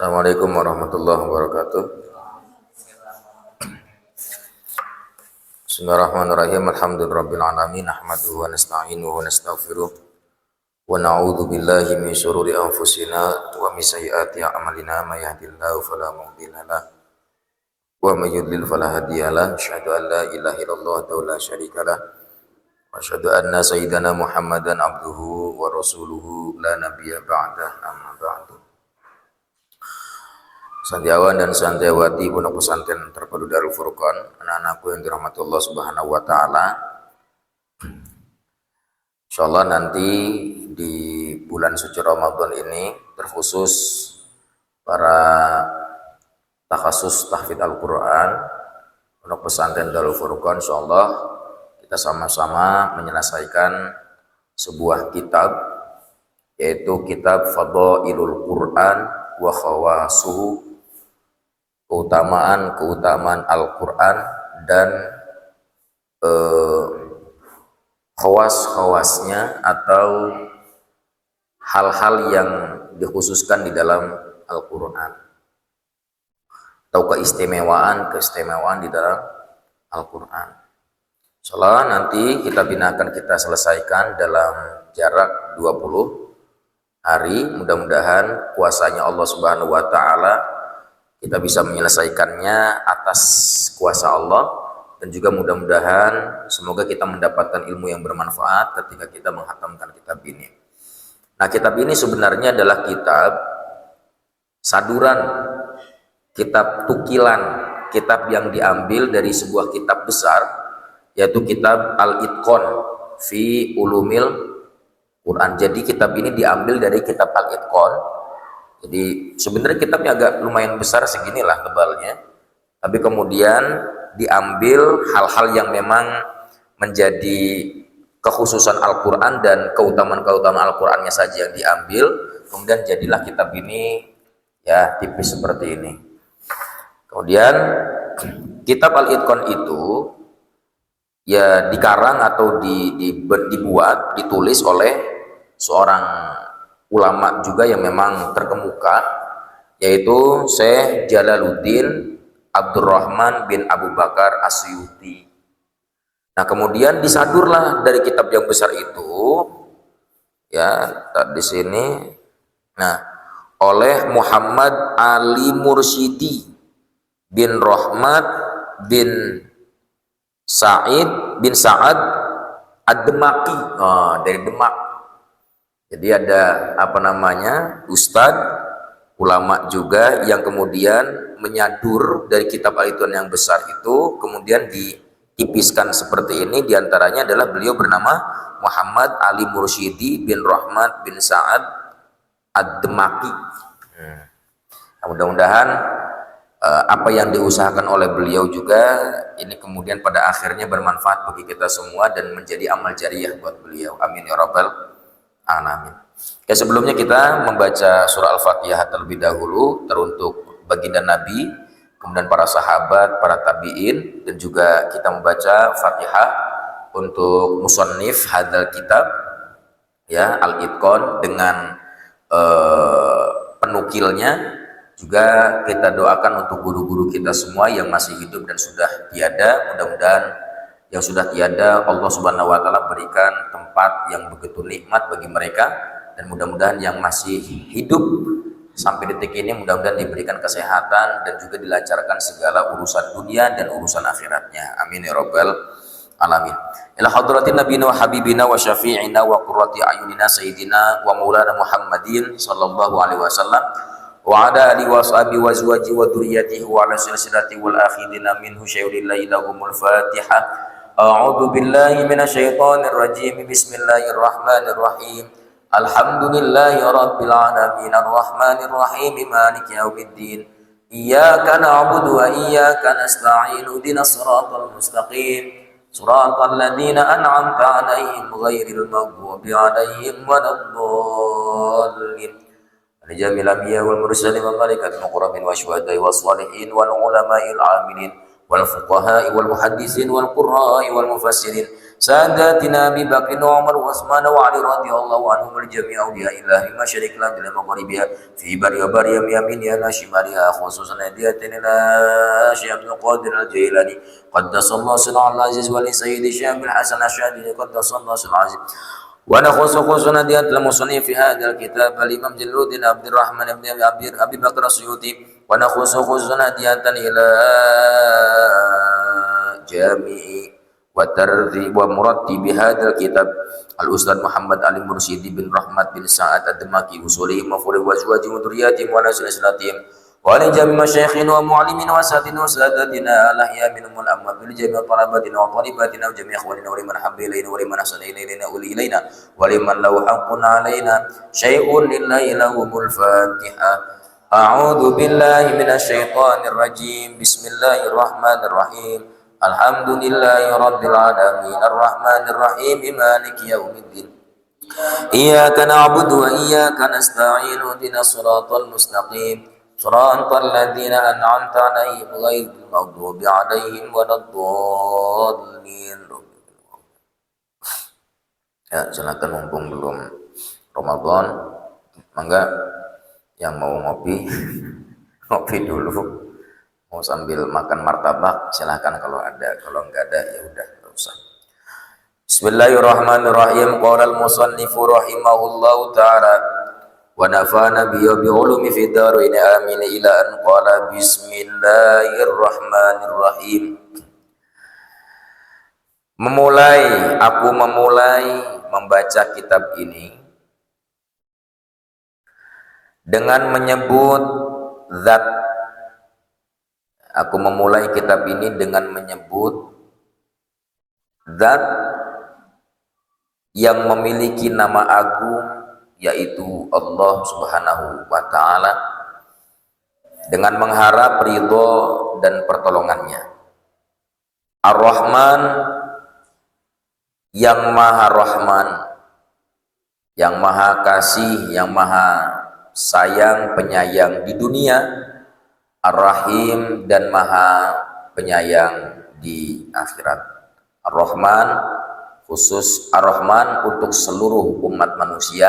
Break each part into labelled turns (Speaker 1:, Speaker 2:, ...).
Speaker 1: Assalamualaikum warahmatullahi wabarakatuh. Bismillahirrahmanirrahim. Alhamdulillahirabbil alamin. Nahmaduhu wa nasta'inuhu wa nastaghfiruh. Wa na'udzu billahi min syururi anfusina wa min sayyiati a'malina. May yahdihillahu fala mudilla lahu wa may yudlil fala hadiya lahu. Asyhadu an la ilaha illallah wa la syarika lahu. Wa asyhadu anna sayyidana Muhammadan abduhu wa rasuluhu la nabiyya ba'dah. Amma ba'du. Santiawan dan santiawati pondok pesantren terpadu Darul Furqan, anak-anakku yang dirahmati Allah Subhanahu wa taala. Insyaallah nanti di bulan suci Ramadan ini terkhusus para takhasus tahfidz Al-Qur'an pondok pesantren Darul Furqan, insyaallah kita sama-sama menyelesaikan sebuah kitab, yaitu kitab Fadhailul Qur'an wa Khawasuhu, keutamaan Al-Quran dan khawas-khawasnya atau hal-hal yang dikhususkan di dalam Al-Quran atau keistimewaan di dalam Al-Quran. Insyaallah nanti kita selesaikan dalam jarak 20 hari. Mudah-mudahan kuasanya Allah Subhanahu wa taala kita bisa menyelesaikannya atas kuasa Allah, dan juga mudah-mudahan semoga kita mendapatkan ilmu yang bermanfaat ketika kita menghatamkan kitab ini. Nah, kitab ini sebenarnya adalah kitab saduran, kitab tukilan, kitab yang diambil dari sebuah kitab besar, yaitu kitab Al-Itqan fi Ulumil Quran. Jadi kitab ini diambil dari kitab Al-Itqan. Jadi sebenarnya kitabnya agak lumayan besar, seginilah tebalnya, tapi kemudian diambil hal-hal yang memang menjadi kekhususan Al-Quran dan keutamaan-keutamaan Al-Qurannya saja yang diambil, kemudian jadilah kitab ini ya tipis seperti ini. Kemudian kitab Al-Itqan itu ya dikarang atau ditulis oleh seorang ulama juga yang memang terkemuka, yaitu Syekh Jalaluddin Abdurrahman bin Abu Bakar As-Suyuti. Nah, kemudian disadurlah dari kitab yang besar itu ya di sini, nah, oleh Muhammad Ali Mursyidi bin Rahmat bin Sa'id bin Sa'ad Ad-Demaki, dari Demak. Jadi ada ustadz ulama juga yang kemudian menyadur dari kitab Al-Itqan yang besar itu, kemudian ditipiskan seperti ini. Diantaranya adalah beliau bernama Muhammad Ali Mursyidi bin Rahmat bin Sa'ad Ad-Demaki. Mudah-mudahan apa yang diusahakan oleh beliau juga ini kemudian pada akhirnya bermanfaat bagi kita semua dan menjadi amal jariah buat beliau. Amin ya rabbal alamin. Ya, sebelumnya kita membaca surah Al-Fatihah terlebih dahulu teruntuk baginda Nabi, kemudian para sahabat, para tabi'in, dan juga kita membaca Fatihah untuk musannif hadzal kitab ya Al-Itqan dengan penukilnya. Juga kita doakan untuk guru-guru kita semua yang masih hidup dan sudah tiada. Mudah-mudahan yang sudah tiada Allah Subhanahu wa taala berikan tempat yang begitu nikmat bagi mereka, dan mudah-mudahan yang masih hidup sampai detik ini mudah-mudahan diberikan kesehatan dan juga dilancarkan segala urusan dunia dan urusan akhiratnya. Amin ya rabbal alamin. Ila hadratin nabiyina wa habibina wa syafi'ina wa qurrati ayunina sayyidina wa maulana Muhammadin sallallahu alaihi wasallam wa ala alihi wa sahbihi wa azwajihi wa dzurriyyatihi wa ala silsilati wal akhidina minhu syai'ulillahi lahumul fatihah. A'udzu billahi minasyaitonir rajim. Bismillahirrahmanirrahim. Alhamdulillahi rabbil alamin arrahmanir rahim maliki yaumiddin. Iyyaka na'budu wa iyyaka nasta'in. Ihdinas siratal mustaqim. Siratal ladzina an'amta 'alaihim ghairil maghdubi 'alaihim waladdallin. Al-jamil anbiya wal mursalin wa malaikatil muqarrabin wa syuhada'i was salihin wal ulama'il 'amilin والفقهاء والمحدثين والقراء والمفسرين ساداتنا أبي بكر وعمر وعثمان وعلي رضي الله عنهم الجميع أولياء الله مشارق الأرض ومغاربها في بر وبر يمينها لا شمالها خصوصا هديتنا لا شيخ عبد القادر الجيلاني قدس الله سره العزيز ولسيد الشيخ الحسن الشاذلي قدس الله سره العزيز ونخص خصوصا هدية المصنف في هذا الكتاب الإمام جلال الدين عبد الرحمن بن أبي بكر السيوطي ونخص خصوصا هدية إلى جامع وترتيب ومرتب هذا الكتاب الأستاذ محمد علي مرشدي بن رحمت بن سعد الدمكي وصولهم وفورهم وأزواجهم وذرياتهم ونسلاتهم ولجميع مشايخنا ومعلمين وأساتذتنا وسادتنا الأحياء منهم والأموات ولجميع طلباتنا وطالباتنا وجميع إخواننا ولمن حب إلينا ولمن أحسن إلينا إلينا ولمن له حق علينا شيء لله لهم الفاتحة. أعوذ بالله من الشيطان الرجيم بسم الله الرحمن الرحيم الحمد لله رب العالمين الرحمن الرحيم مالك يوم الدين إياك نعبد وإياك نستعين اهدنا الصراط المستقيم صراط الذين أنعمت عليهم غير المغضوب عليهم ولا الضالين. Ya, silakan mumpung belum Ramadan, mangga yang mau ngopi ngopi dulu. Mau sambil makan martabak silahkan kalau ada, kalau enggak ada ya udah enggak usah. Bismillahirrahmanirrahim. Qala al-musannifu rahimahullahu ta'ala wa nafa'ana bi ulumi fid dharain amin ila an qala bismillahirrahmanirrahim. Aku memulai membaca kitab ini dengan menyebut zat. Aku memulai kitab ini dengan menyebut zat yang memiliki nama agung, yaitu Allah Subhanahu wa ta'ala, dengan mengharap ridho dan pertolongannya. Ar-Rahman, yang maha rahman, yang maha kasih, yang maha sayang, penyayang di dunia. Ar-Rahim, dan maha penyayang di akhirat. Ar-Rahman, khusus Ar-Rahman untuk seluruh umat manusia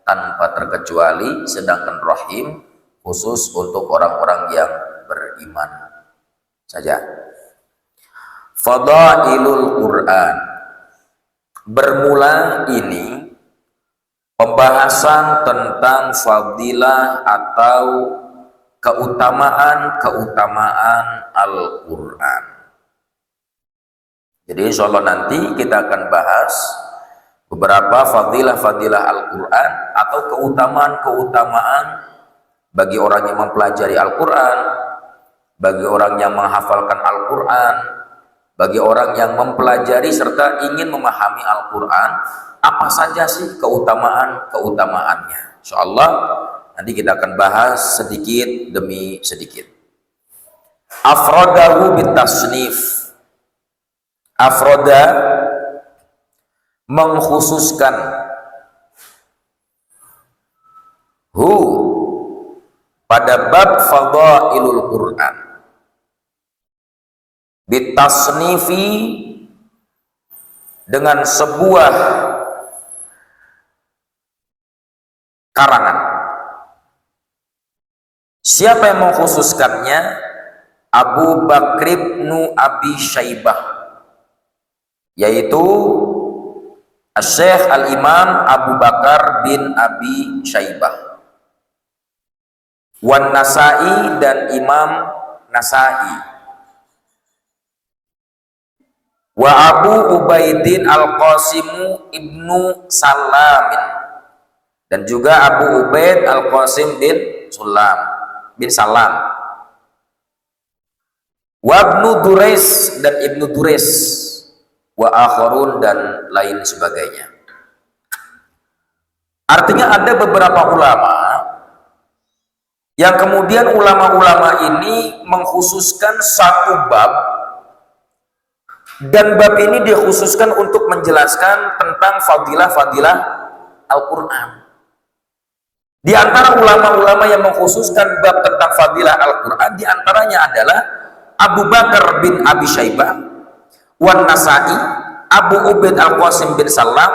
Speaker 1: tanpa terkecuali, sedangkan Rahim khusus untuk orang-orang yang beriman saja. Fadailul Quran. Bermula ini pembahasan tentang fadilah atau keutamaan Al-Quran. Jadi insya Allah nanti kita akan bahas beberapa fadilah Al-Quran atau keutamaan bagi orang yang mempelajari Al-Quran, bagi orang yang menghafalkan Al-Quran, bagi orang yang mempelajari serta ingin memahami Al-Quran. Apa saja sih keutamaannya? Insya Allah nanti kita akan bahas sedikit demi sedikit. Afrodahu bitasnif. Afroda, mengkhususkan. Hu, pada bab fadailul Quran. Bitasnifi, dengan sebuah karangan. Siapa yang mengkhususkannya? Abu Bakr bin Abi Syaibah, yaitu Syekh Al-Imam Abu Bakar bin Abi Syaibah, wan Nasai, dan Imam Nasai, wa Abu Ubaidin Al-Qasimu ibnu Salamin, dan juga Abu Ubaid Al-Qasim bin Salam, wa Ibnu Durais, dan Ibnu Durais, wa akharun, dan lain sebagainya. Artinya ada beberapa ulama yang kemudian ulama-ulama ini mengkhususkan satu bab, dan bab ini dikhususkan untuk menjelaskan tentang fadilah-fadilah Al-Quran. Di antara ulama-ulama yang mengkhususkan bab tentang fadilah Al-Quran, di antaranya adalah Abu Bakar bin Abi Syaibah, Wan Nasa'i, Abu Ubaid Al-Qasim bin Salam,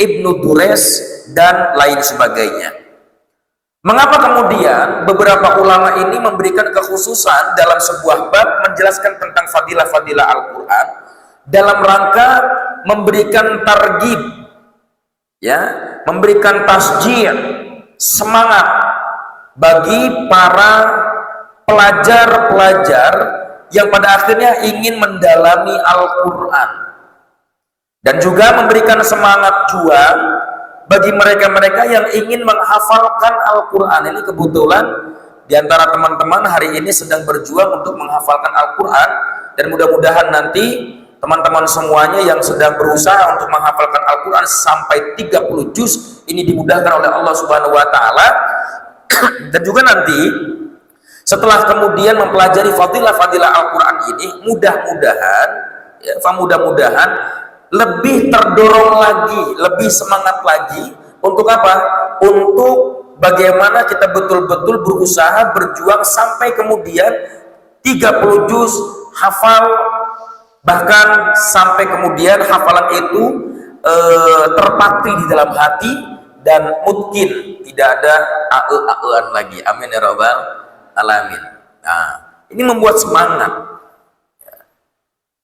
Speaker 1: Ibnu Dures, dan lain sebagainya. Mengapa kemudian beberapa ulama ini memberikan kekhususan dalam sebuah bab menjelaskan tentang fadilah-fadilah Al-Quran dalam rangka memberikan targhib, ya, memberikan tasjih, semangat bagi para pelajar-pelajar yang pada akhirnya ingin mendalami Al-Quran, dan juga memberikan semangat juang bagi mereka-mereka yang ingin menghafalkan Al-Quran. Ini kebetulan diantara teman-teman hari ini sedang berjuang untuk menghafalkan Al-Quran, dan mudah-mudahan nanti teman-teman semuanya yang sedang berusaha untuk menghafalkan Al-Quran sampai 30 juz ini dimudahkan oleh Allah Subhanahu wa Ta'ala. Dan juga nanti setelah kemudian mempelajari fadilah-fadilah Al-Quran ini, mudah-mudahan ya, mudah-mudahan lebih terdorong lagi, lebih semangat lagi untuk apa? Untuk bagaimana kita betul-betul berusaha berjuang sampai kemudian 30 juz hafal, bahkan sampai kemudian hafalan itu terpatri di dalam hati dan mungkin tidak ada ae-aean lagi. Amin ya rabbal alamin. Nah, ini membuat semangat.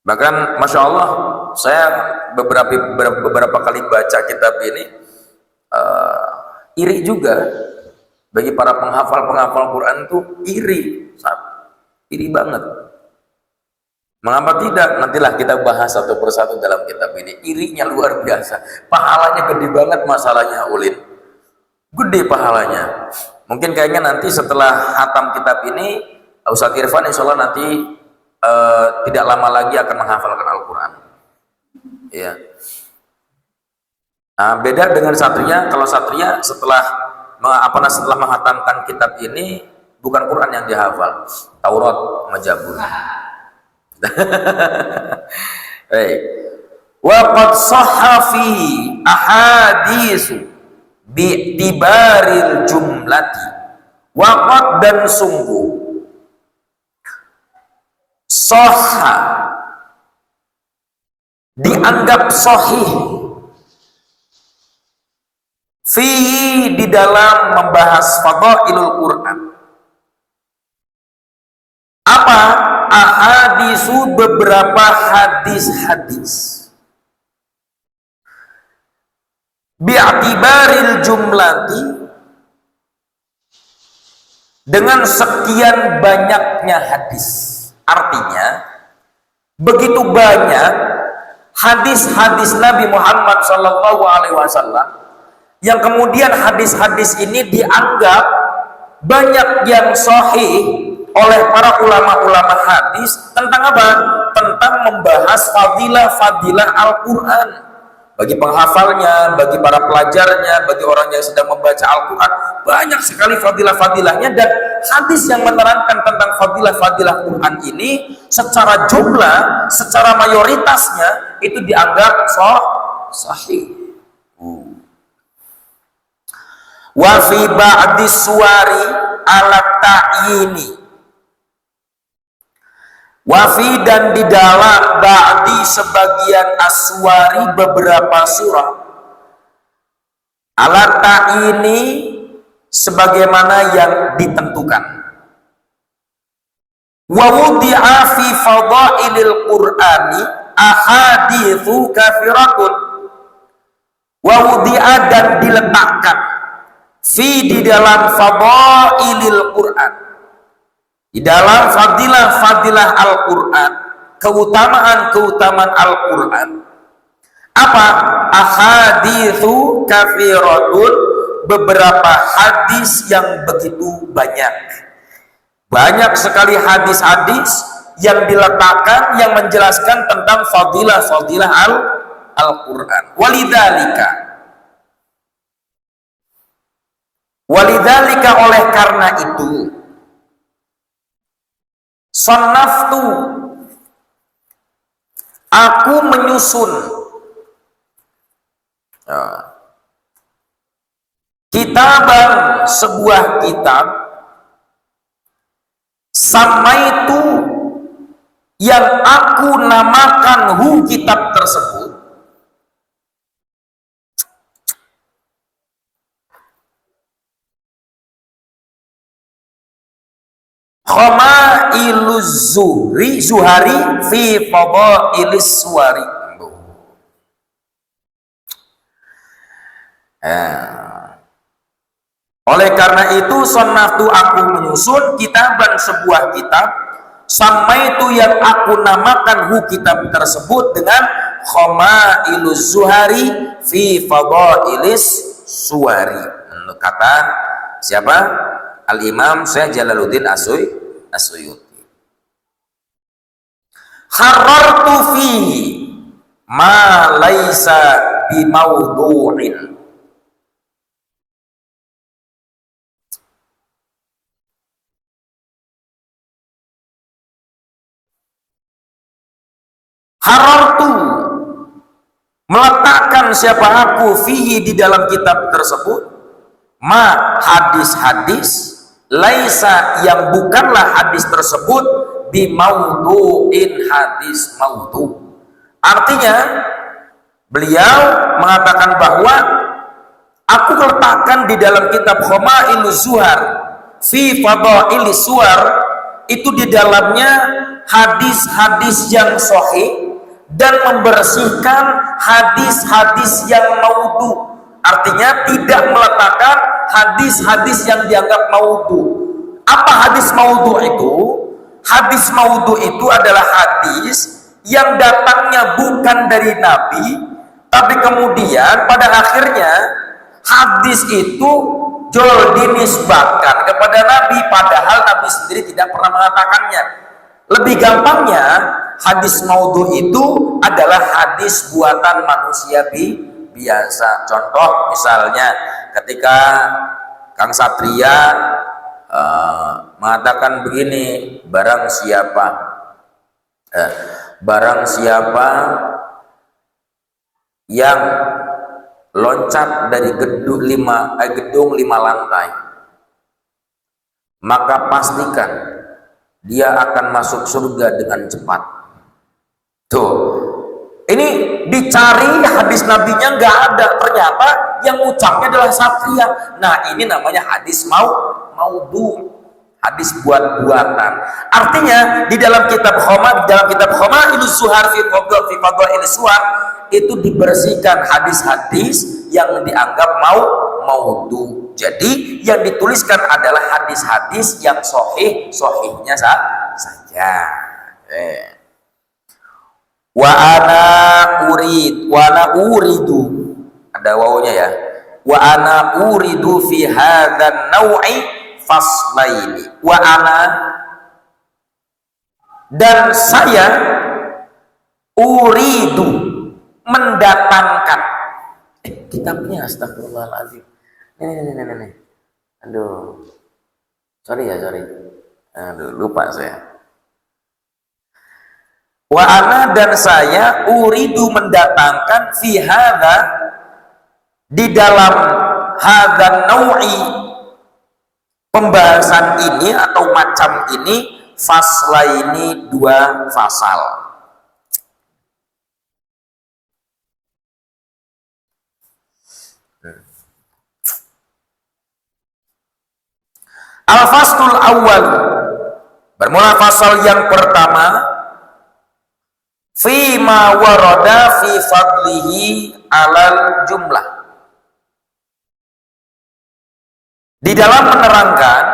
Speaker 1: Bahkan Masya Allah, saya beberapa kali baca kitab ini, iri juga bagi para penghafal Quran itu, iri banget. Mengapa tidak? Nantilah kita bahas satu persatu dalam kitab ini. Irinya luar biasa, pahalanya gede banget masalahnya, Ulin. Gede pahalanya. Mungkin kayaknya nanti setelah hatam kitab ini, Ustaz Irfan insya Allah nanti tidak lama lagi akan menghafalkan Al-Quran. Ya. Nah, beda dengan Satria. Kalau Satria setelah menghatamkan kitab ini, bukan Quran yang dihafal, Taurat sama Zabur. Hey. Wa qad sahha fi ahaditsu bi'tibaril jumlati. Wa qad, dan sungguh, sahha dianggap sahih fi, di dalam membahas fadailul Quran. Apa? Ahadisu, beberapa hadis-hadis, bi'atibaril jumlati, dengan sekian banyaknya hadis. Artinya begitu banyak hadis-hadis Nabi Muhammad SAW yang kemudian hadis-hadis ini dianggap banyak yang sahih oleh para ulama-ulama hadis. Tentang apa? Tentang membahas fadilah-fadilah Al-Quran bagi penghafalnya, bagi para pelajarnya, bagi orang yang sedang membaca Al-Quran. Banyak sekali fadilah-fadilahnya, dan hadis yang menerangkan tentang fadilah-fadilah Quran ini secara jumlah, secara mayoritasnya itu dianggap sahih. Wa fi ba'di suwari ala ta'yini. Wafi, dan di dalam ba'di sebagian aswari, beberapa surah, ala ta'ini, sebagaimana yang ditentukan. Wa wudi'a fi fadailil Qur'ani ahaditsu kafiratun. Wa wudi'a, dan diletakkan, fi, di dalam fadailil Qur'an, di dalam fadilah-fadilah Al-Quran, keutamaan-keutamaan Al-Quran. Apa? Ahaditsu kafiratun, beberapa hadis yang begitu banyak. Banyak sekali hadis-hadis yang diletakkan, yang menjelaskan tentang fadilah-fadilah Al-Quran. Walidhalika, oleh karena itu, sannaftu, aku menyusun kitaban, sebuah kitab, samaitu, yang aku namakan kitab tersebut Khama'iluz Zuhari fi Fadailis Suwari. Oleh karena itu sunnatu aku menyusun kitaban sebuah kitab sama itu yang aku namakan kitab tersebut dengan Khama'iluz Zuhari fi Fadailis Suwari. Kata siapa? Al-Imam Syekh Jalaluddin As-Suyuti. Kharrartu fihi ma laisa bimawdu'in. Harartu meletakkan siapa aku fihi di dalam kitab tersebut ma hadis-hadis laisa yang bukanlah hadis tersebut bimaudu'in hadis maudu. Artinya beliau mengatakan bahwa aku letakkan di dalam kitab Khama'iluz Zuhar fi Fadailis Suwar itu di dalamnya hadis-hadis yang sahih dan membersihkan hadis-hadis yang maudhu. Artinya tidak meletakkan hadis-hadis yang dianggap maudhu. Apa hadis maudhu itu? Hadis maudhu itu adalah hadis yang datangnya bukan dari Nabi, tapi kemudian pada akhirnya hadis itu dinisbatkan kepada Nabi, padahal Nabi sendiri tidak pernah mengatakannya. Lebih gampangnya, hadis maudhu itu adalah hadis buatan manusia biasa. Contoh misalnya ketika Kang Satria mengatakan begini, barang siapa yang loncat dari gedung 5 lantai, maka pastikan dia akan masuk surga dengan cepat. Tuh, ini dicari hadis nabinya nggak ada, ternyata yang ucapnya adalah Satria. Nah, ini namanya hadis maudhu, hadis buat-buatan. Artinya di dalam kitab Khama'iluz Zuhar fi Fadailis Suwar itu dibersihkan hadis-hadis yang dianggap maudhu. Jadi yang dituliskan adalah hadis-hadis yang sahihnya saja. Wa ana uridu, ada wawunya ya. Wa ana uridu fi hadzal nau'i faslaini. Wa ana, dan saya uridu mendatangkan. Kitabnya astagfirullahaladzim. Nih. Aduh. Sorry. Aduh, lupa saya. Wa ana, dan saya uridu mendatangkan fi hadza, di dalam hadzal nau'i, pembahasan ini atau macam ini, faslaini, 2 fasal. Al-faslul awal, bermula fasal yang pertama, fi ma warada fi fadlihi alal jumlah, di dalam menerangkan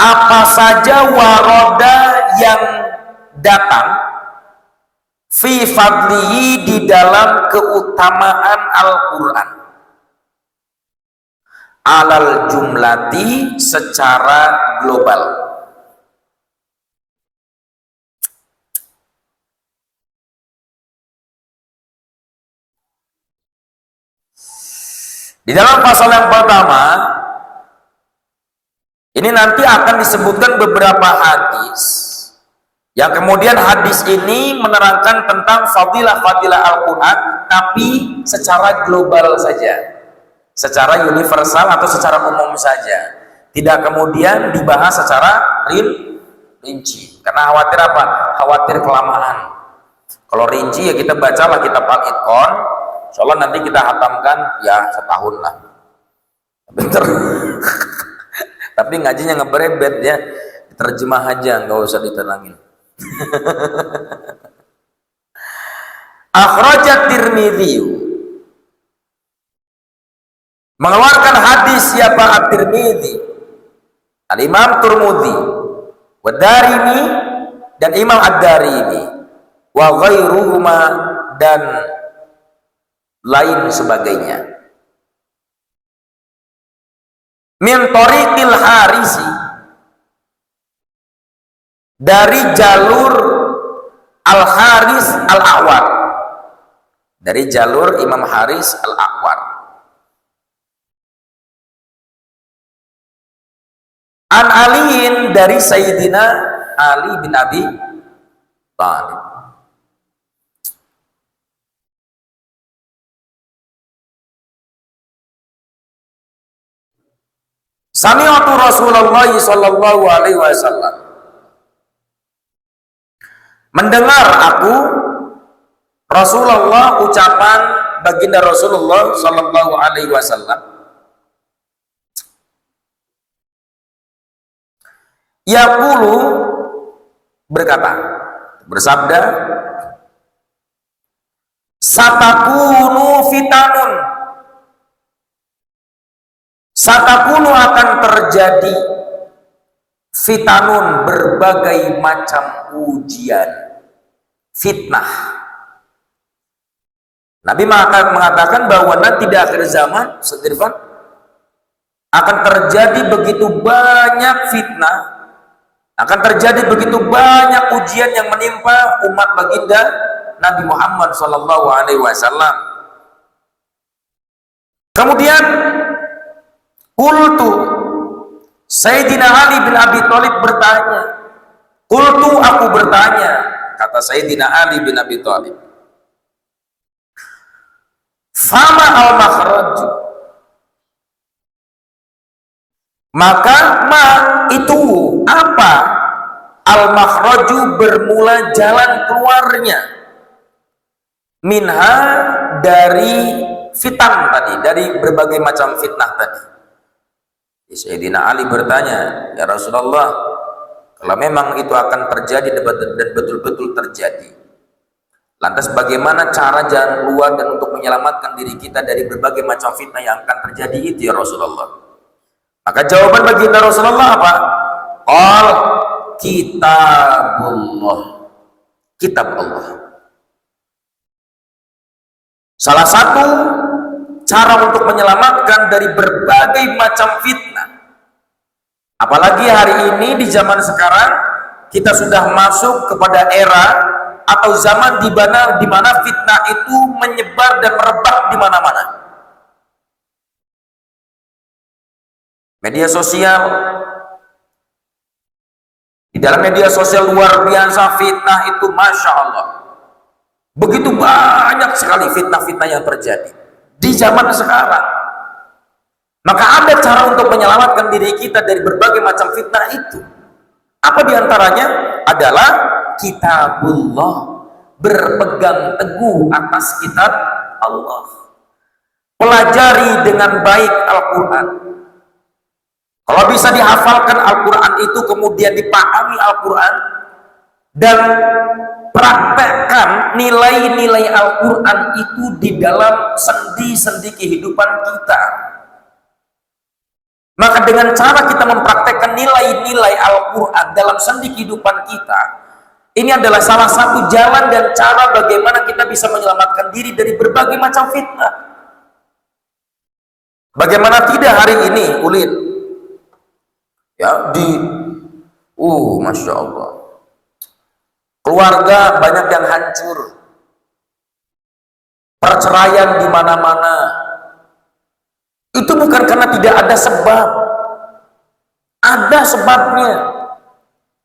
Speaker 1: apa saja waroda yang datang fi fadlihi, di dalam keutamaan Al-Quran, alal jumlati, secara global. Di dalam pasal yang pertama ini nanti akan disebutkan beberapa hadis yang kemudian hadis ini menerangkan tentang fadilah-fadilah Al-Quran, tapi secara global saja, secara universal atau secara umum saja, tidak kemudian dibahas secara rinci. Karena khawatir apa? Khawatir kelamaan. Kalau rinci ya kita bacalah kitab Al-Itqan, insyaallah nanti kita hatamkan ya setahun lah. Bentar. Tapi ngajinya ngeberebet ya, terjemah aja, nggak usah ditenangin. Akhrajat Tirmidzi, mengeluarkan hadis siapa? At-Tirmidzi, Al-Imam Tirmidzi, wa Darimi dan Imam Ad-Darimi, wa ghairuhuma dan lain sebagainya. Min tariqil Harisi, dari jalur Al-Haris Al-A'war, dari jalur Imam Haris Al-A'war. An Aliin, dari Sayyidina Ali bin Abi Thalib. Sami'tu Rasulullah sallallahu alaihi wasallam, mendengar aku Rasulullah, ucapan baginda Rasulullah sallallahu alaihi wasallam, yaqulu, berkata, bersabda, satakunu fitanun, satakunu akan terjadi, fitanun berbagai macam ujian, fitnah. Nabi mengatakan bahwa nanti di akhir zaman, sedirfan, akan terjadi begitu banyak fitnah, akan terjadi begitu banyak ujian yang menimpa umat baginda Nabi Muhammad sallallahu alaihi wasallam. Kemudian qultu, Sayyidina Ali bin Abi Thalib bertanya, qultu, aku bertanya, kata Sayyidina Ali bin Abi Thalib, fama al-makhraj, maka itu apa? Al-makhraju, bermula jalan keluarnya, minha, dari fitan tadi, dari berbagai macam fitnah tadi. Sayyidina Ali bertanya, ya Rasulullah, kalau memang itu akan terjadi dan betul-betul terjadi, lantas bagaimana cara jalan keluar dan untuk menyelamatkan diri kita dari berbagai macam fitnah yang akan terjadi itu ya Rasulullah? Maka jawaban baginda Rasulullah apa? Qal, kitabullah, kitab Allah. Salah satu cara untuk menyelamatkan dari berbagai macam fitnah, apalagi hari ini di zaman sekarang kita sudah masuk kepada era atau zaman di mana fitnah itu menyebar dan merebak di mana-mana. Media sosial, di dalam media sosial luar biasa fitnah itu, masya Allah, begitu banyak sekali fitnah-fitnah yang terjadi di zaman sekarang. Maka ada cara untuk menyelamatkan diri kita dari berbagai macam fitnah itu. Apa diantaranya? Adalah kitabullah, berpegang teguh atas kitab Allah, pelajari dengan baik Al-Quran. Kalau bisa dihafalkan Al-Quran itu, kemudian dipahami Al-Quran dan praktekkan nilai-nilai Al-Quran itu di dalam sendi-sendi kehidupan kita. Maka dengan cara kita mempraktekkan nilai-nilai Al-Quran dalam sendi kehidupan kita, ini adalah salah satu jalan dan cara bagaimana kita bisa menyelamatkan diri dari berbagai macam fitnah. Bagaimana tidak hari ini, Ulin? Ya, Masya Allah, keluarga banyak yang hancur, perceraian di mana-mana. Itu bukan karena tidak ada sebab, ada sebabnya.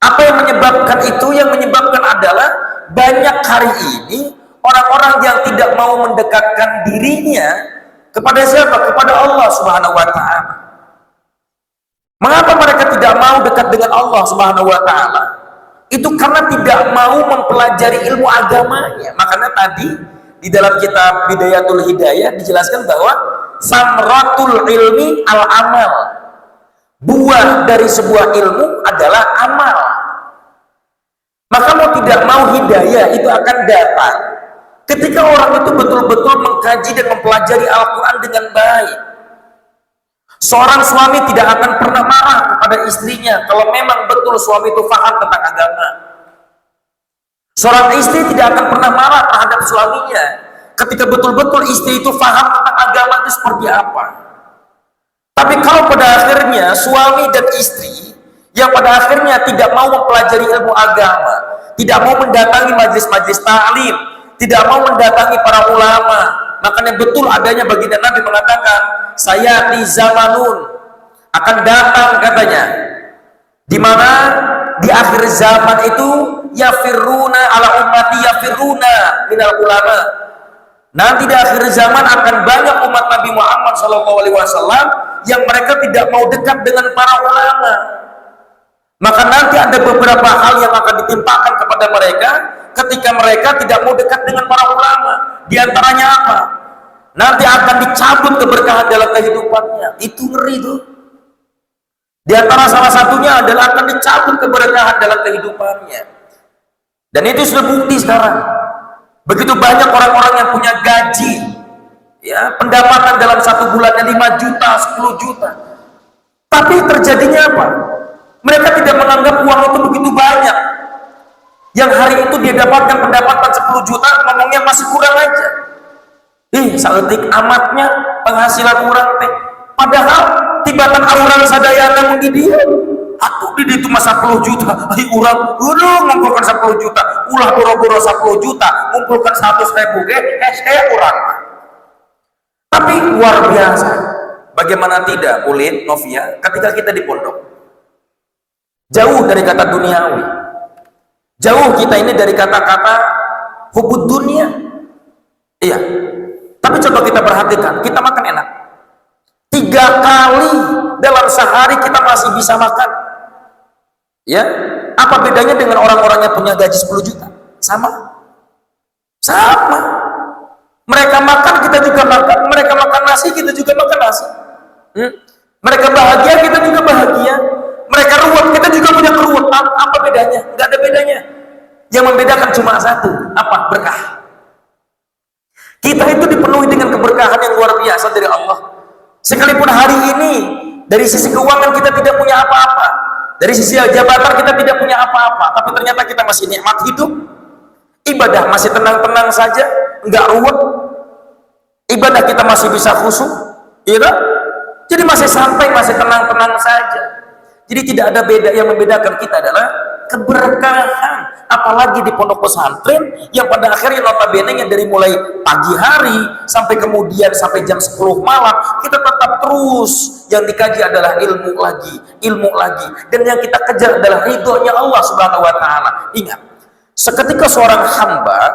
Speaker 1: Apa yang menyebabkan itu? Yang menyebabkan adalah banyak hari ini orang-orang yang tidak mau mendekatkan dirinya kepada siapa? Kepada Allah Subhanahu wa Ta'ala. Mengapa mereka tidak mau dekat dengan Allah Subhanahu wa Ta'ala? itu karena tidak mau mempelajari ilmu agamanya. Makanya tadi di dalam kitab Bidayatul Hidayah dijelaskan bahwa samratul ilmi al amal, buah dari sebuah ilmu adalah amal. Maka mau tidak mau hidayah itu akan datang ketika orang itu betul-betul mengkaji dan mempelajari Al-Quran dengan baik. Seorang suami tidak akan pernah marah kepada istrinya kalau memang betul suami itu paham tentang agama. Seorang istri tidak akan pernah marah terhadap suaminya ketika betul-betul istri itu paham tentang agama itu seperti apa. Tapi kalau pada akhirnya suami dan istri yang pada akhirnya tidak mau mempelajari ilmu agama, tidak mau mendatangi majelis-majelis ta'lim, tidak mau mendatangi para ulama, makanya betul adanya baginda Nabi mengatakan, saya di zamanun akan datang katanya, di mana di akhir zaman itu yafiruna ala ummati yafiruna minal ulama. Nanti di akhir zaman akan banyak umat Nabi Muhammad SAW yang mereka tidak mau dekat dengan para ulama. Maka nanti ada beberapa hal yang akan ditimpakan kepada mereka ketika mereka tidak mau dekat dengan para ulama. Di antaranya apa? Nanti akan dicabut keberkahan dalam kehidupannya. Itu ngeri tuh. Di antara salah satunya adalah akan dicabut keberkahan dalam kehidupannya. Dan itu sudah bukti sekarang. Begitu banyak orang-orang yang punya gaji, ya, pendapatan dalam satu bulannya 5 juta, 10 juta. Tapi terjadinya apa? Mereka tidak menganggap uang itu begitu banyak. Yang hari itu dia dapatkan pendapatan 10 juta, ngomongnya masih kurang aja. Saeutik amatnya penghasilan kurang teh. Padahal tibatan auran sadaya namun di dia. Atuh di itu masa 10 juta. Urang ngumpulkan 10 juta. Ulah boro-boro 10 juta, ngumpulkan 100.000 urang. Tapi luar biasa. Bagaimana tidak, Ulin, Novia, ketika kita di pondok. Jauh dari kata duniawi, jauh kita ini dari kata-kata hubud dunia. Iya, tapi coba kita perhatikan, kita makan enak 3 kali dalam sehari kita masih bisa makan. Ya, apa bedanya dengan orang-orang yang punya gaji 10 juta? Sama. Mereka makan, kita juga makan. Mereka makan nasi, kita juga makan nasi. Mereka bahagia, kita juga bahagia. Mereka ruwet, kita juga punya keruwet. Apa bedanya? Nggak ada bedanya. Yang membedakan cuma satu, apa? Berkah. Kita itu dipenuhi dengan keberkahan yang luar biasa dari Allah. Sekalipun hari ini dari sisi keuangan kita tidak punya apa-apa, dari sisi jabatan kita tidak punya apa-apa, tapi ternyata kita masih nikmat hidup, ibadah masih tenang-tenang saja, nggak ruwet, ibadah kita masih bisa khusyuk, iya kan? Jadi masih santai, masih tenang-tenang saja. Jadi tidak ada beda, yang membedakan kita adalah keberkahan. Apalagi di pondok pesantren yang pada akhirnya notabene yang dari mulai pagi hari sampai kemudian sampai jam 10 malam kita tetap terus yang dikaji adalah ilmu lagi, dan yang kita kejar adalah ridhonya Allah Subhanahu wa taala. Ingat, seketika seorang hamba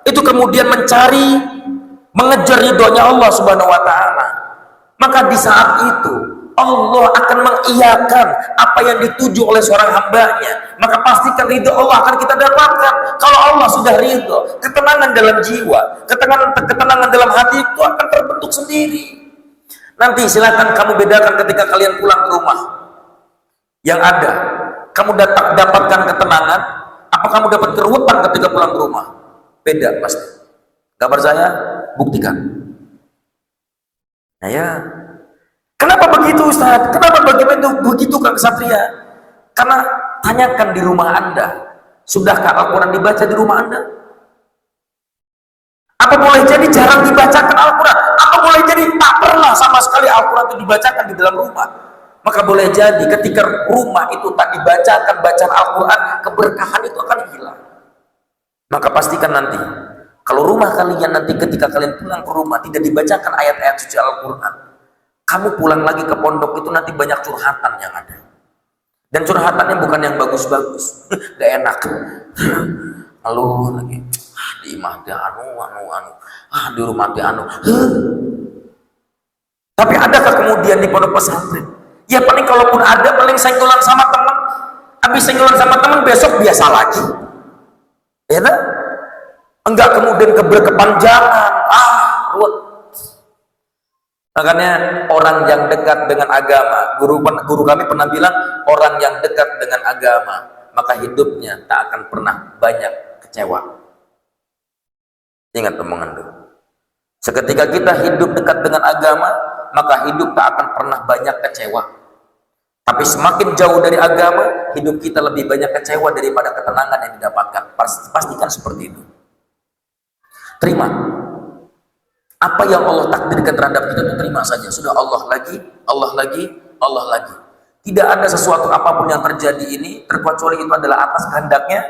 Speaker 1: itu kemudian mengejar ridhonya Allah Subhanahu wa taala, maka di saat itu Allah akan mengiyakan apa yang dituju oleh seorang hambanya. Maka pastikan ridho Allah akan kita dapatkan. Kalau Allah sudah ridho, ketenangan dalam jiwa, ketenangan dalam hati itu akan terbentuk sendiri. Nanti silakan kamu bedakan ketika kalian pulang ke rumah. Yang ada, kamu dapatkan ketenangan, apa kamu dapat keruwetan ketika pulang ke rumah? Beda pasti. Kabar saya, buktikan. Nah ya, kenapa begitu Ustaz? Kenapa begitu Kak Satria? Karena tanyakan di rumah Anda, sudahkah Al-Quran dibaca di rumah Anda? Apa boleh jadi jarang dibacakan Al-Quran? Apa boleh jadi tak pernah sama sekali Al-Quran itu dibacakan di dalam rumah? Maka boleh jadi ketika rumah itu tak dibacakan bacaan Al-Quran, keberkahan itu akan hilang. Maka pastikan nanti, kalau rumah kalian nanti ketika kalian pulang ke rumah tidak dibacakan ayat-ayat suci Al-Quran, kamu pulang lagi ke pondok itu nanti banyak curhatan yang ada. Dan curhatannya bukan yang bagus-bagus, gak enak. Lalu lagi, di imah dia di rumah dia Tapi adakah kemudian di pondok pesantren? Ya paling kalaupun ada, paling senggolan sama teman. Habis senggolan sama teman, besok biasa lagi. Ya kan? Enggak kemudian berkepanjangan. Ruwet. Makanya orang yang dekat dengan agama, guru kami pernah bilang, orang yang dekat dengan agama, maka hidupnya tak akan pernah banyak kecewa. Ingat omongan itu. Seketika kita hidup dekat dengan agama, maka hidup tak akan pernah banyak kecewa. Tapi semakin jauh dari agama, hidup kita lebih banyak kecewa daripada ketenangan yang didapatkan. Pastikan seperti itu. Terima. Apa yang Allah takdirkan terhadap kita itu terima saja. Sudah Allah lagi, Allah lagi, Allah lagi. Tidak ada sesuatu apapun yang terjadi ini terkecuali itu adalah atas kehendaknya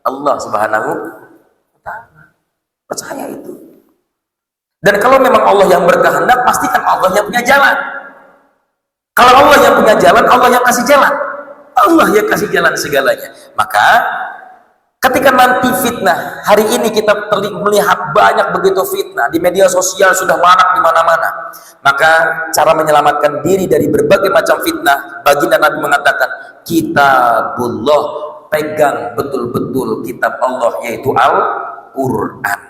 Speaker 1: Allah Subhanahu wa Ta'ala. Percaya itu. Dan kalau memang Allah yang berkehendak, pastikan Allah yang punya jalan. Kalau Allah yang punya jalan, Allah yang kasih jalan. Allah yang kasih jalan segalanya. Maka ketika nanti fitnah, hari ini kita melihat banyak begitu fitnah di media sosial, sudah marak di mana-mana. Maka cara menyelamatkan diri dari berbagai macam fitnah, baginda Nabi mengatakan, kitabullah, pegang betul-betul kitab Allah, yaitu Al-Quran.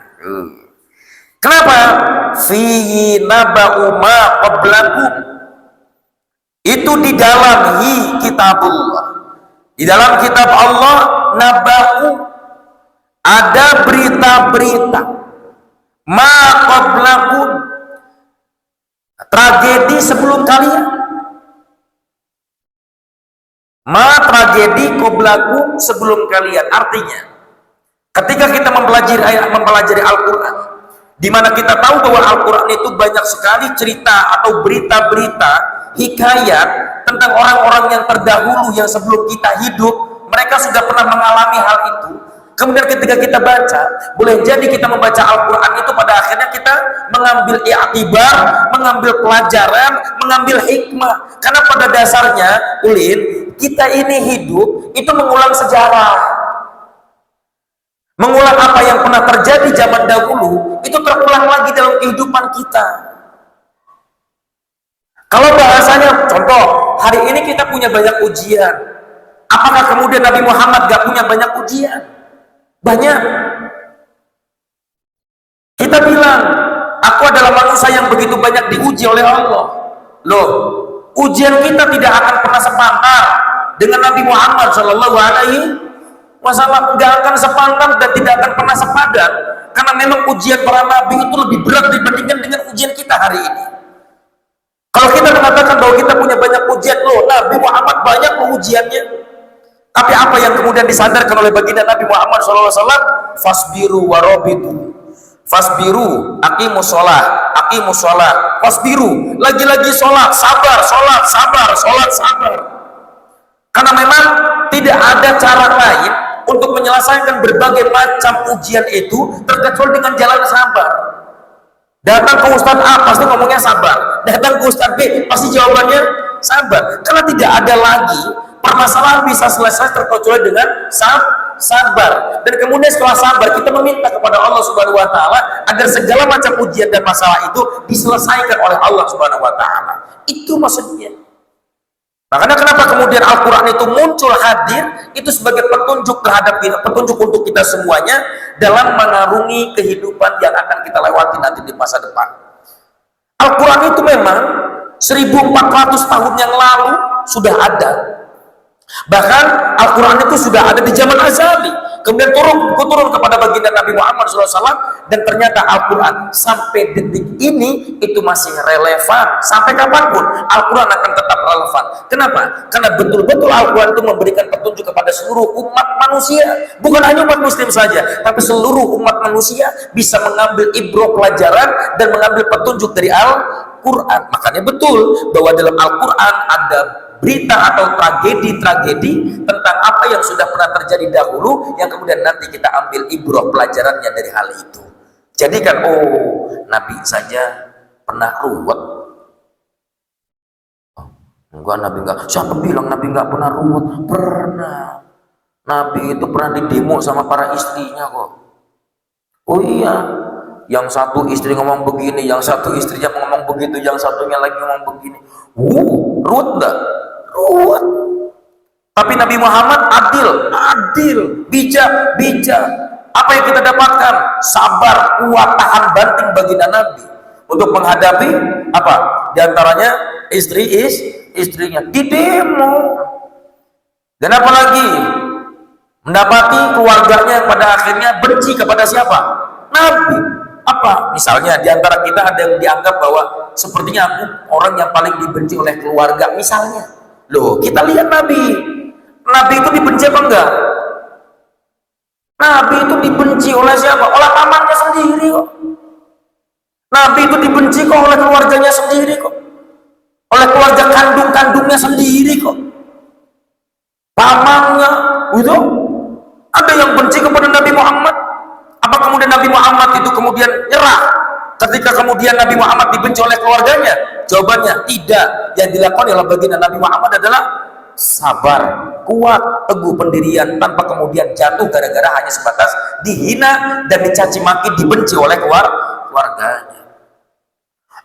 Speaker 1: Kenapa? Fihi naba'u ma qablakum. Itu di dalam kitabullah. Di dalam kitab Allah, naba'u, ada berita-berita. Ma qablakum, tragedi sebelum kalian. Ma tragedi qablakum, sebelum kalian. Artinya, ketika kita mempelajari Al-Quran, di mana kita tahu bahwa Al-Quran itu banyak sekali cerita atau berita-berita, hikayat tentang orang-orang yang terdahulu yang sebelum kita hidup, mereka sudah pernah mengalami hal itu. Kemudian ketika kita baca, boleh jadi kita membaca Al-Quran itu pada akhirnya kita mengambil i'tibar, mengambil pelajaran, mengambil hikmah. Karena pada dasarnya, Ulin, kita ini hidup itu mengulang sejarah. Mengulang apa yang pernah terjadi zaman dahulu, itu terulang lagi dalam kehidupan kita. Kalau bahasanya, contoh, hari ini kita punya banyak ujian. Apakah kemudian Nabi Muhammad gak punya banyak ujian? Banyak. Kita bilang, aku adalah manusia yang begitu banyak diuji oleh Allah. Loh, ujian kita tidak akan pernah sepantar dengan Nabi Muhammad Shallallahu Alaihi Wasallam. Gak akan sepantar dan tidak akan pernah sepadan. Karena memang ujian para nabi itu lebih berat dibandingkan dengan ujian kita hari ini. Kalau kita mengatakan bahwa kita punya banyak ujian, loh, Nabi Muhammad banyak ujiannya. Tapi apa yang kemudian disadarkan oleh baginda Nabi Muhammad SAW? Fasbiru warobitu. Fasbiru, aqimus sholat, fasbiru. Lagi-lagi sholat, sabar, sholat, sabar, sholat, sabar. Karena memang tidak ada cara lain untuk menyelesaikan berbagai macam ujian itu terkecuali dengan jalan sabar. Datang ke Ustadz A pasti ngomongnya sabar, datang ke Ustadz B pasti jawabannya sabar. Karena tidak ada lagi permasalahan bisa selesai terkecuali dengan sabar. Dan kemudian setelah sabar kita meminta kepada Allah Subhanahu Wa Taala agar segala macam ujian dan masalah itu diselesaikan oleh Allah Subhanahu Wa Taala. Itu maksudnya. Makanya kenapa kemudian Al-Quran itu muncul hadir, itu sebagai petunjuk terhadap kita, petunjuk untuk kita semuanya dalam mengarungi kehidupan yang akan kita lewati nanti di masa depan. Al-Quran itu memang 1400 tahun yang lalu sudah ada. Bahkan Al-Quran itu sudah ada di zaman azali. Kemudian turun kepada baginda Nabi Muhammad SAW, dan ternyata Al-Quran sampai detik ini itu masih relevan. Sampai kapanpun Al-Quran akan tetap relevan. Kenapa? Karena betul-betul Al-Quran itu memberikan petunjuk kepada seluruh umat manusia. Bukan hanya umat muslim saja, tapi seluruh umat manusia bisa mengambil ibrah pelajaran dan mengambil petunjuk dari Al-Quran. Makanya betul bahwa dalam Al-Quran ada berita atau tragedi-tragedi tentang apa yang sudah pernah terjadi dahulu yang kemudian nanti kita ambil ibrah pelajarannya dari hal itu. Jadi kan, oh, Nabi saja pernah ruwet. Oh, enggak, Nabi enggak. Siapa bilang Nabi enggak pernah ruwet? Pernah. Nabi itu pernah didemo sama para istrinya kok. Oh iya, yang satu istri ngomong begini, yang satu istrinya ngomong begitu, yang satunya lagi ngomong begini. Ruwet enggak? Ruwet. Tapi Nabi Muhammad adil, bijak. Apa yang kita dapatkan? Sabar, kuat, tahan banting baginda Nabi untuk menghadapi apa? Di antaranya istrinya di demo. Dan apalagi mendapati keluarganya yang pada akhirnya benci kepada siapa? Nabi. Apa? Misalnya di antara kita ada yang dianggap bahwa sepertinya aku orang yang paling dibenci oleh keluarga misalnya. Loh, kita lihat Nabi itu dibenci apa enggak? Nabi itu dibenci oleh siapa? Oleh pamannya sendiri kok. Nabi itu dibenci kok oleh keluarganya sendiri kok. Oleh keluarga kandung-kandungnya sendiri kok. Pamannya itu ada yang benci kepada Nabi Muhammad. Apa kemudian Nabi Muhammad itu kemudian nyerah ketika kemudian Nabi Muhammad dibenci oleh keluarganya? Jawabannya tidak. Yang dilakukan oleh baginda Nabi Muhammad adalah sabar, kuat, teguh pendirian tanpa kemudian jatuh gara-gara hanya sebatas dihina dan dicaci maki, dibenci oleh keluarganya.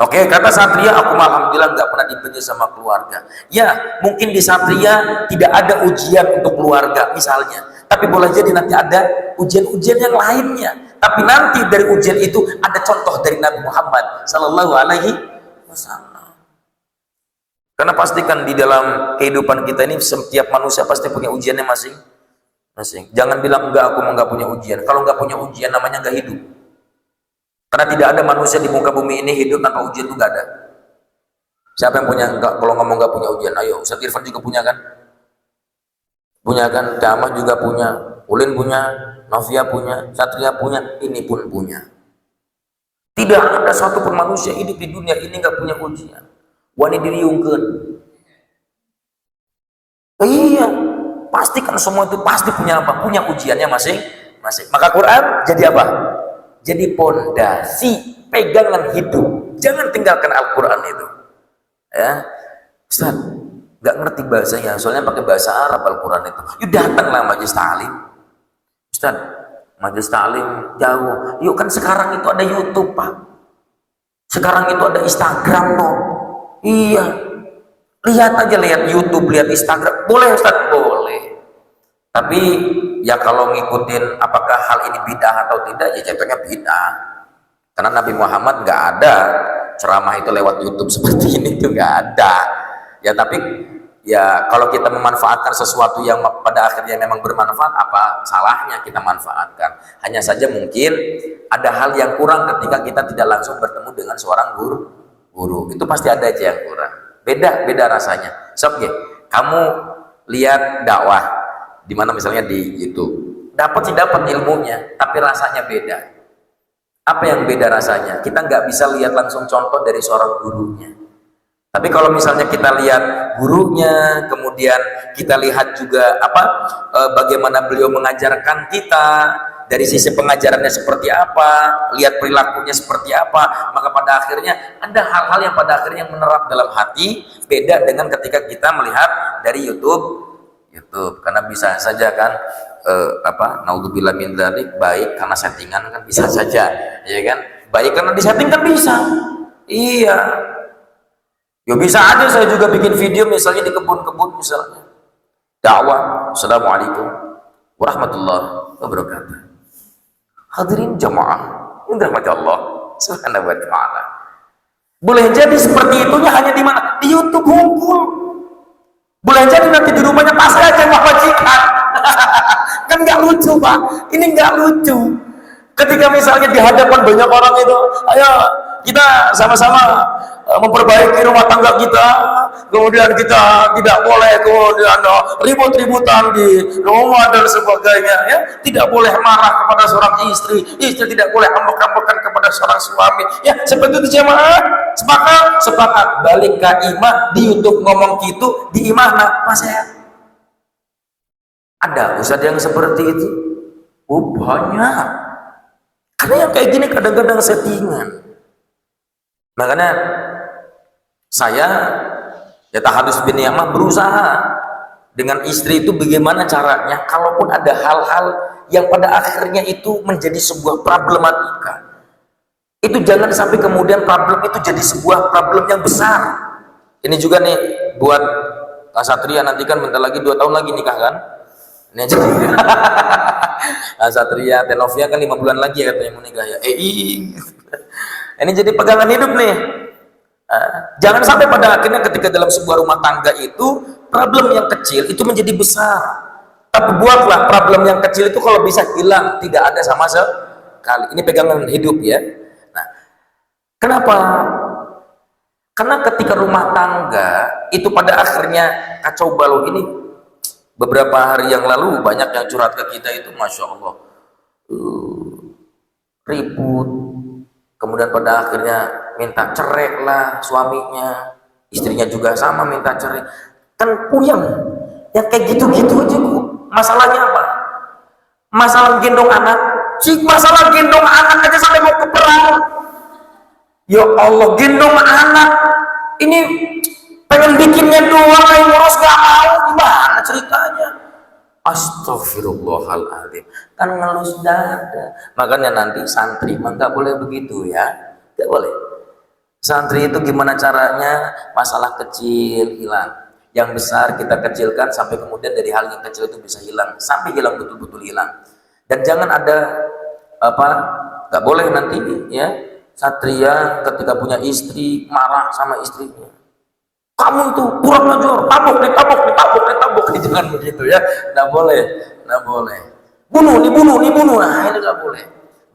Speaker 1: Oke, kata Satria, aku alhamdulillah nggak pernah dibenci sama keluarga. Ya, mungkin di Satria tidak ada ujian untuk keluarga misalnya, tapi boleh jadi nanti ada ujian-ujian yang lainnya. Tapi nanti dari ujian itu ada contoh dari Nabi Muhammad Sallallahu Alaihi Wasallam. Karena pastikan di dalam kehidupan kita ini setiap manusia pasti punya ujiannya masing-masing. Jangan bilang enggak, aku nggak punya ujian. Kalau nggak punya ujian namanya nggak hidup. Karena tidak ada manusia di muka bumi ini hidup tanpa ujian, itu nggak ada. Siapa yang punya enggak? Kalau ngomong nggak punya ujian, ayo. Ustaz Irfan juga punya kan? Punya kan? Camah juga punya, Ulin punya, Novia punya, Satria punya, ini pun punya. Tidak ada satu pun manusia hidup di dunia ini nggak punya ujian. Wani diriungkeun. Iya, pastikan semua itu pasti punya apa? Punya ujiannya masing-masing. Maka Quran jadi apa? Jadi pondasi, pegangan hidup. Jangan tinggalkan Al-Quran itu. Ya, Ustaz, nggak ngerti bahasanya, soalnya pakai bahasa Arab Al-Quran itu. Yuk datanglah majelis ta'lim. Ustaz, majelis ta'lim jauh. Yuk kan sekarang itu ada YouTube, Pak. Sekarang itu ada Instagram loh. Iya. Lihat aja, lihat YouTube, lihat Instagram. Boleh Ustaz? Boleh. Tapi ya kalau ngikutin apakah hal ini bid'ah atau tidak, ya jatuhnya bid'ah. Karena Nabi Muhammad nggak ada ceramah itu lewat YouTube seperti ini, itu nggak ada. Ya tapi ya kalau kita memanfaatkan sesuatu yang pada akhirnya memang bermanfaat, apa salahnya kita manfaatkan? Hanya saja mungkin ada hal yang kurang ketika kita tidak langsung bertemu dengan seorang guru. Itu pasti ada aja yang kurang. Beda rasanya. Sob, kamu lihat dakwah di mana misalnya di YouTube, dapat ilmunya, tapi rasanya beda. Apa yang beda rasanya? Kita nggak bisa lihat langsung contoh dari seorang gurunya. Tapi kalau misalnya kita lihat gurunya, kemudian kita lihat juga bagaimana beliau mengajarkan kita, dari sisi pengajarannya seperti apa, lihat perilakunya seperti apa, maka pada akhirnya ada hal-hal yang pada akhirnya menerap dalam hati, beda dengan ketika kita melihat dari YouTube. Karena bisa saja kan naudzubillah min dzalik, baik karena settingan kan bisa saja, ya kan? Baik karena disetting kan bisa. Iya. Ya bisa aja saya juga bikin video misalnya di kebun-kebun misalnya. Dakwah, Assalamualaikum warahmatullahi wabarakatuh. Hadirin jamaah, rahmat Allah Subhanahu wa taala. Boleh jadi seperti itunya hanya di mana? Di YouTube hukum. Boleh jadi nanti di rumahnya pas aja majikan. Kan nggak lucu, Pak. Ini nggak lucu. Ketika misalnya di hadapan banyak orang itu, ayo kita sama-sama memperbaiki rumah tangga kita, kemudian kita tidak boleh kemudian ribut-ributan di rumah dan sebagainya, ya. Tidak boleh marah kepada seorang istri tidak boleh ambek-ambekan kepada seorang suami, ya. Seperti itu jemaah, sepakat balik ke imah di YouTube ngomong gitu, di imah pas ya ada ustaz yang seperti itu. Oh banyak. Karena yang kayak gini kadang-kadang settingan. Makanya saya ya Tahadus bin Ya'mah berusaha dengan istri itu bagaimana caranya, kalaupun ada hal-hal yang pada akhirnya itu menjadi sebuah problematika, itu jangan sampai kemudian problem itu jadi sebuah problem yang besar. Ini juga nih buat Kak Satria nanti kan bentar lagi 2 tahun lagi nikah kan? Ini aja. Kak Satria, Tenovia kan 5 bulan lagi ya katanya mau nikah ya. Ini jadi pegangan hidup nih. Jangan sampai pada akhirnya ketika dalam sebuah rumah tangga itu problem yang kecil itu menjadi besar. Tapi buatlah problem yang kecil itu kalau bisa hilang, tidak ada sama sekali. Ini pegangan hidup ya. Nah, kenapa? Karena ketika rumah tangga itu pada akhirnya kacau balau ini, beberapa hari yang lalu banyak yang curhat ke kita itu, masya Allah, ribut, kemudian pada akhirnya minta cerai lah suaminya, istrinya juga sama minta cerai, kan puyeng, yang kayak gitu-gitu aja kok. Masalahnya apa? Masalah gendong anak, masalah gendong anak aja sampai mau ke perang. Ya Allah, gendong anak ini pengen bikinnya doang, yang ngurus gak mau, gimana ceritanya? Astagfirullahaladzim, kan ngelus dada. Makanya nanti santri mah gak boleh begitu ya, gak boleh. Santri itu gimana caranya masalah kecil hilang, yang besar kita kecilkan sampai kemudian dari hal yang kecil itu bisa hilang, sampai hilang betul-betul hilang. Dan jangan ada apa, gak boleh nanti ya Satria ketika punya istri marah sama istrinya, kamu itu kurang ajar, tabok, jangan begitu ya, nggak boleh, bunuh, nah ini nggak boleh.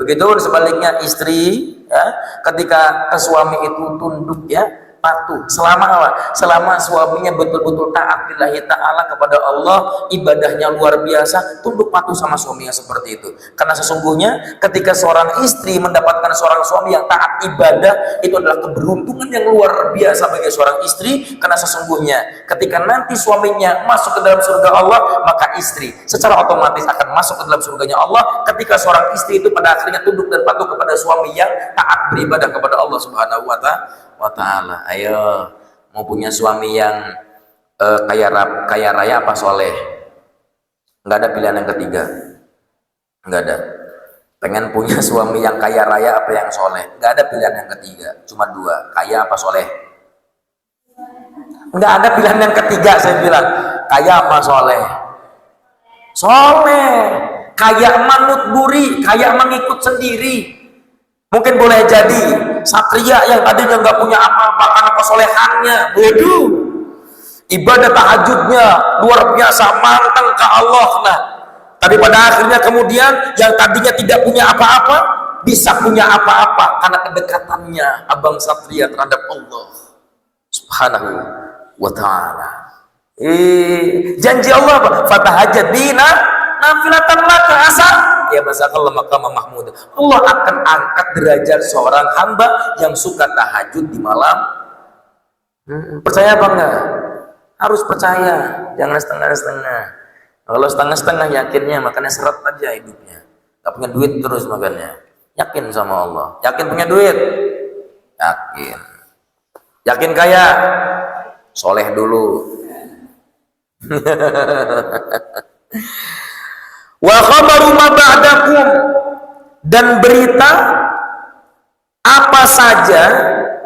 Speaker 1: Begitu sebaliknya istri ya, ketika ke suami itu tunduk ya, patuh, selama suaminya betul-betul taat lillahi ta'ala kepada Allah, ibadahnya luar biasa, tunduk patuh sama suaminya seperti itu. Karena sesungguhnya ketika seorang istri mendapatkan seorang suami yang taat ibadah, itu adalah keberuntungan yang luar biasa bagi seorang istri. Karena sesungguhnya ketika nanti suaminya masuk ke dalam surga Allah, maka istri secara otomatis akan masuk ke dalam surganya Allah. Ketika seorang istri itu pada akhirnya tunduk dan patuh kepada suami yang taat beribadah kepada Allah Subhanahu wa ta'ala. Ayo, mau punya suami yang kaya raya apa soleh? Nggak ada pilihan yang ketiga, nggak ada. Pengen punya suami yang kaya raya apa yang soleh? Nggak ada pilihan yang ketiga, cuma 2, kaya apa soleh. Nggak ada pilihan yang ketiga, saya bilang kaya apa soleh. Soleh, kaya manut buri, kaya mengikut sendiri. Mungkin boleh jadi Satria yang tadinya nggak punya apa-apa karena kesolehannya, waduh, ibadah tahajudnya luar biasa, manteng ke Allah. Nah, tapi pada akhirnya kemudian yang tadinya tidak punya apa-apa bisa punya apa-apa karena kedekatannya abang Satria terhadap Allah Subhanahu wa ta'ala. Janji Allah apa? Fatahajjat bina nafilatan laka asa ya basakallah maqama mahmud. Allah akan angkat derajat seorang hamba yang suka tahajud di malam. Percaya apa enggak? Harus percaya, jangan setengah-setengah. Kalau setengah-setengah yakinnya, makanya seret aja hidupnya. Gak punya duit terus makanya. Yakin sama Allah. Yakin punya duit? Yakin. Yakin kaya? Soleh dulu. Wa khabaru ma ba'dakum, dan berita apa saja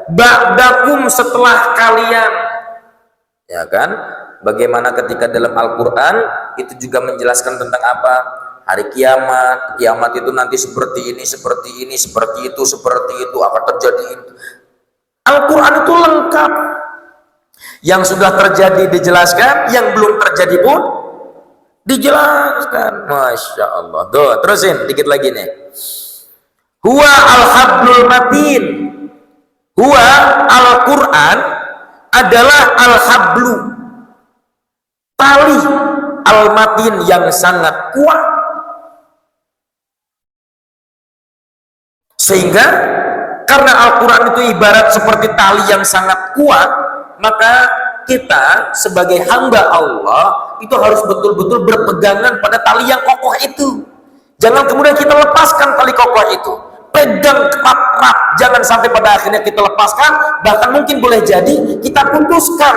Speaker 1: ba'dakum setelah kalian, ya kan? Bagaimana ketika dalam Al-Quran itu juga menjelaskan tentang apa? Hari kiamat, kiamat itu nanti seperti ini, seperti itu akan terjadi itu. Al-Quran itu lengkap. Yang sudah terjadi dijelaskan, yang belum terjadi pun dijelaskan. Masya Allah. Tuh, terusin dikit lagi nih. Huwa al-hablul matin. Huwa Al-Quran adalah al-hablu, tali al-matin yang sangat kuat. Sehingga karena Al-Quran itu ibarat seperti tali yang sangat kuat, maka kita sebagai hamba Allah itu harus betul-betul berpegangan pada tali yang kokoh itu. Jangan kemudian kita lepaskan tali kokoh itu, pegang erat-erat, jangan sampai pada akhirnya kita lepaskan, bahkan mungkin boleh jadi kita putuskan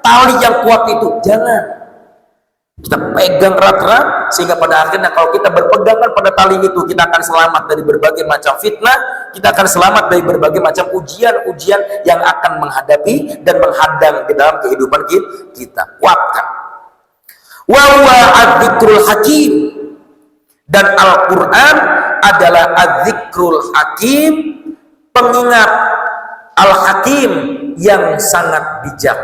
Speaker 1: tali yang kuat itu. Jangan. Kita pegang erat-erat sehingga pada akhirnya kalau kita berpegangan pada tali itu, kita akan selamat dari berbagai macam fitnah, kita akan selamat dari berbagai macam ujian-ujian yang akan menghadapi dan menghadang di dalam kehidupan kita. Kuatkan. Wa huwa adz-dzikrul hakim, dan Al-Qur'an adalah adz-dzikrul hakim, pengingat al-hakim yang sangat bijak.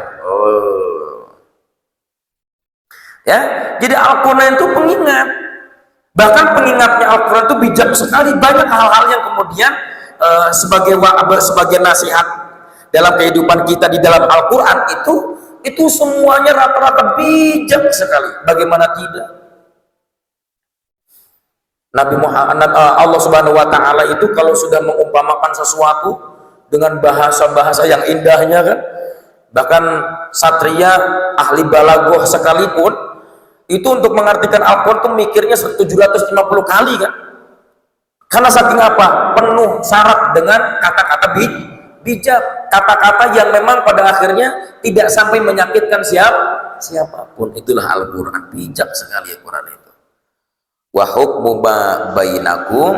Speaker 1: Ya, jadi Al-Quran itu pengingat. Bahkan pengingatnya Al-Quran itu bijak sekali. Banyak hal-hal yang kemudian sebagai nasihat dalam kehidupan kita di dalam Al-Quran itu semuanya rata-rata bijak sekali. Bagaimana tidak? Nabi Muhammad, Allah Subhanahu Wa Taala itu kalau sudah mengumpamakan sesuatu dengan bahasa-bahasa yang indahnya kan, bahkan satria ahli balaghah sekalipun itu untuk mengartikan Al-Quran itu mikirnya 750 kali kan, karena saking apa? Penuh syarat dengan kata-kata bijak, kata-kata yang memang pada akhirnya tidak sampai menyakitkan siapapun. Itulah Al-Quran, bijak sekali Al-Quran itu. Wa hukmu bainakum,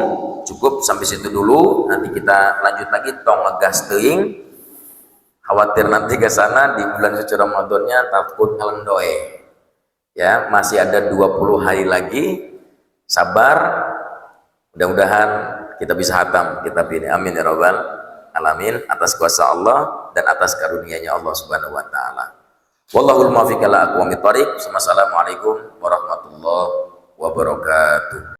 Speaker 1: cukup sampai situ dulu, nanti kita lanjut lagi tong ngegas teuing, khawatir nanti ke sana di bulan suci Ramadannya takut ngelendoy. Ya, masih ada 20 hari lagi, sabar, mudah-mudahan kita bisa hatam kitab ini, amin ya rabbal alamin, atas kuasa Allah dan atas karunia-Nya Allah Subhanahu wa taala. Wallahul muwaffiq ila aqwamit thoriq. Wassalamualaikum warahmatullahi wabarakatuh.